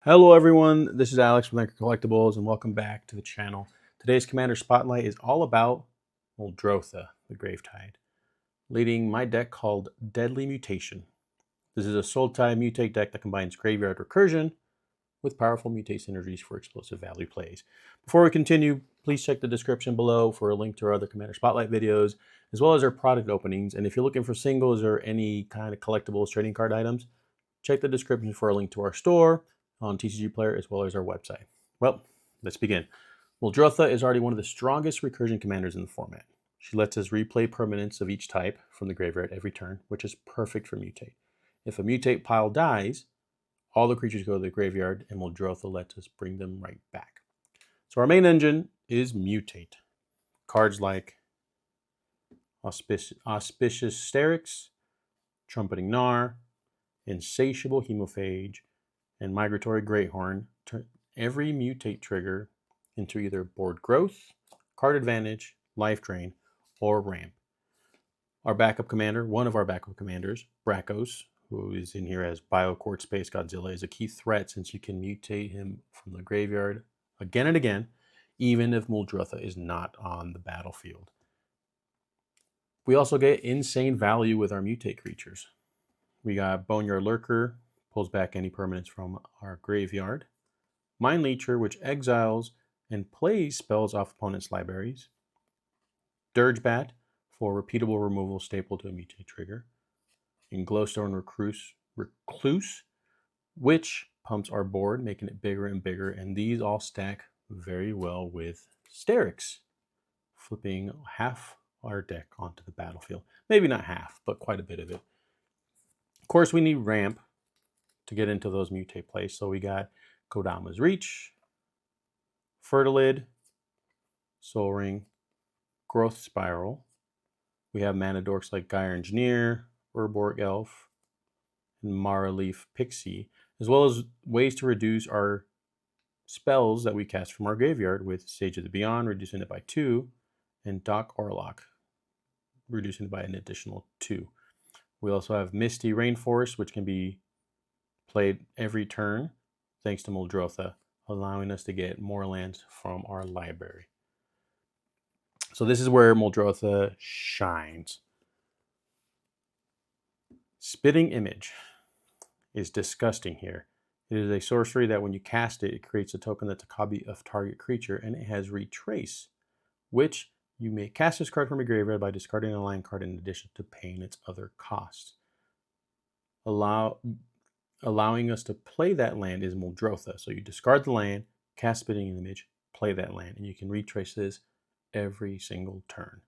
Hello everyone, this is Alex from Recur Collectibles and welcome back to the channel. Today's Commander Spotlight is all about Muldrotha, the Gravetide, leading my deck called Deadly Mutation. This is a Sultai Mutate deck that combines Graveyard Recursion with powerful Mutate synergies for explosive value plays. Before we continue, please check the description below for a link to our other Commander Spotlight videos, as well as our product openings. And if you're looking for singles or any kind of collectibles, trading card items, check the description for a link to our store on TCG Player as well as our website. Well, let's begin. Muldrotha is already one of the strongest recursion commanders in the format. She lets us replay permanents of each type from the graveyard every turn, which is perfect for Mutate. If a Mutate pile dies, all the creatures go to the graveyard, and Muldrotha lets us bring them right back. So our main engine is Mutate. Cards like Auspicious Sterix, Trumpeting Gnar, Insatiable Hemophage, and Migratory Greathorn turn every Mutate trigger into either board growth, card advantage, life drain, or ramp. Our backup commander, one of our backup commanders, Brakos, who is in here as BioQuartz Space Godzilla, is a key threat since you can mutate him from the graveyard again and again, even if Muldrotha is not on the battlefield. We also get insane value with our Mutate creatures. We got Boneyard Lurker, pulls back any permanents from our graveyard. Mind Leecher, which exiles and plays spells off opponents' libraries. Dirgebat, for repeatable removal staple to a Mutate trigger. And Glowstone Recluse, which pumps our board, making it bigger and bigger. And these all stack very well with Sterix, flipping half our deck onto the battlefield. Maybe not half, but quite a bit of it. Of course, we need ramp to get into those Mutate plays. So we got Kodama's Reach, Fertilid, Soul Ring, Growth Spiral. We have mana dorks like Gyre Engineer, Urborg Elf, and Maraleaf Pixie, as well as ways to reduce our spells that we cast from our graveyard with Sage of the Beyond, reducing it by 2, and Doc Orlok, reducing it by an additional 2. We also have Misty Rainforest, which can be played every turn thanks to Muldrotha, allowing us to get more lands from our library. So this is where Muldrotha shines. Spitting Image is disgusting here. It is a sorcery that when you cast it, it creates a token that's a copy of target creature, and it has Retrace, which you may cast this card from your graveyard by discarding a land card in addition to paying its other costs. Allowing us to play that land is Muldrotha. So you discard the land, cast Spitting Image, play that land, and you can retrace this every single turn.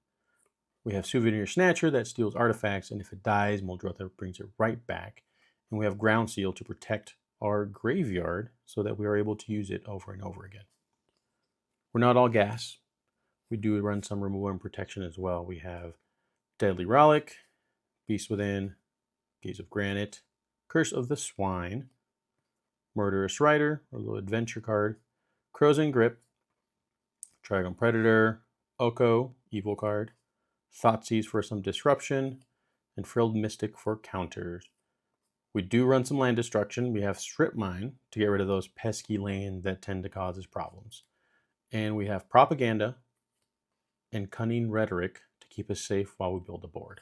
We have Souvenir Snatcher that steals artifacts, and if it dies, Muldrotha brings it right back. And we have Ground Seal to protect our graveyard so that we are able to use it over and over again. We're not all gas. We do run some removal and protection as well. We have Deadly Relic, Beast Within, Gaze of Granite, Curse of the Swine, Murderous Rider, a little adventure card, Crow's in Grip, Trigon Predator, Oko, evil card, Thoughtseize for some disruption, and Frilled Mystic for counters. We do run some land destruction. We have Strip Mine to get rid of those pesky lands that tend to cause us problems. And we have Propaganda and Cunning Rhetoric to keep us safe while we build a board.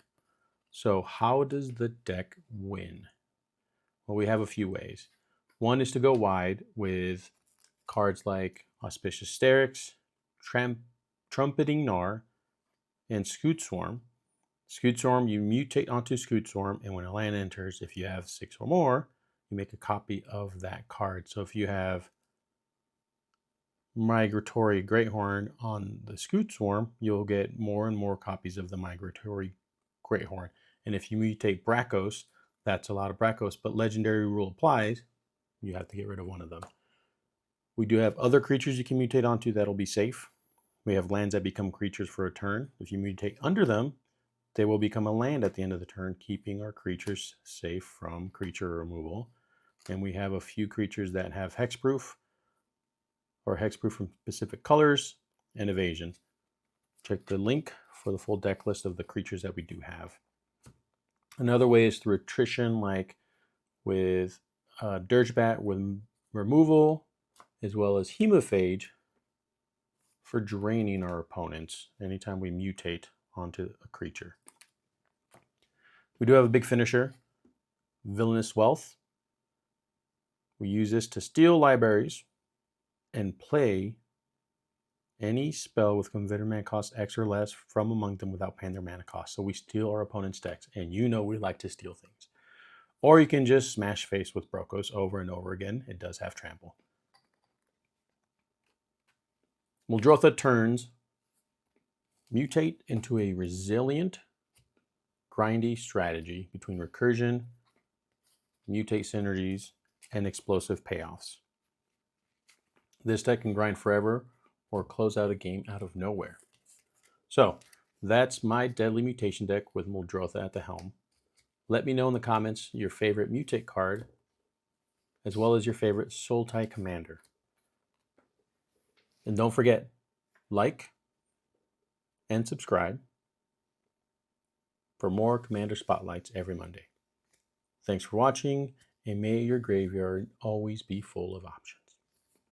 So how does the deck win? Well, we have a few ways. One is to go wide with cards like Auspicious Sterix, Trumpeting Gnar, and Scoot Swarm. Scoot Swarm, you mutate onto Scoot Swarm, and when a land enters, if you have 6 or more, you make a copy of that card. So if you have Migratory Greathorn on the Scoot Swarm, you'll get more and more copies of the Migratory Greathorn. And if you mutate Brakos, that's a lot of Brakos, but Legendary Rule applies, you have to get rid of one of them. We do have other creatures you can mutate onto that'll be safe. We have lands that become creatures for a turn. If you mutate under them, they will become a land at the end of the turn, keeping our creatures safe from creature removal. And we have a few creatures that have hexproof or hexproof from specific colors and evasion. Check the link for the full deck list of the creatures that we do have. Another way is through attrition, like with Dirgebat, with removal, as well as Hemophage for draining our opponents anytime we mutate onto a creature. We do have a big finisher, Villainous Wealth. We use this to steal libraries and play any spell with converted mana cost X or less from among them without paying their mana cost. So we steal our opponent's decks, and you know we like to steal things. Or you can just smash face with Brokos over and over again. It does have trample. Muldrotha turns Mutate into a resilient, grindy strategy between recursion, mutate synergies, and explosive payoffs. This deck can grind forever or close out a game out of nowhere. So that's my Deadly Mutation deck with Muldrotha at the helm. Let me know in the comments your favorite Mutate card, as well as your favorite Sultai commander. And don't forget, like and subscribe for more Commander Spotlights every Monday. Thanks for watching, and may your graveyard always be full of options.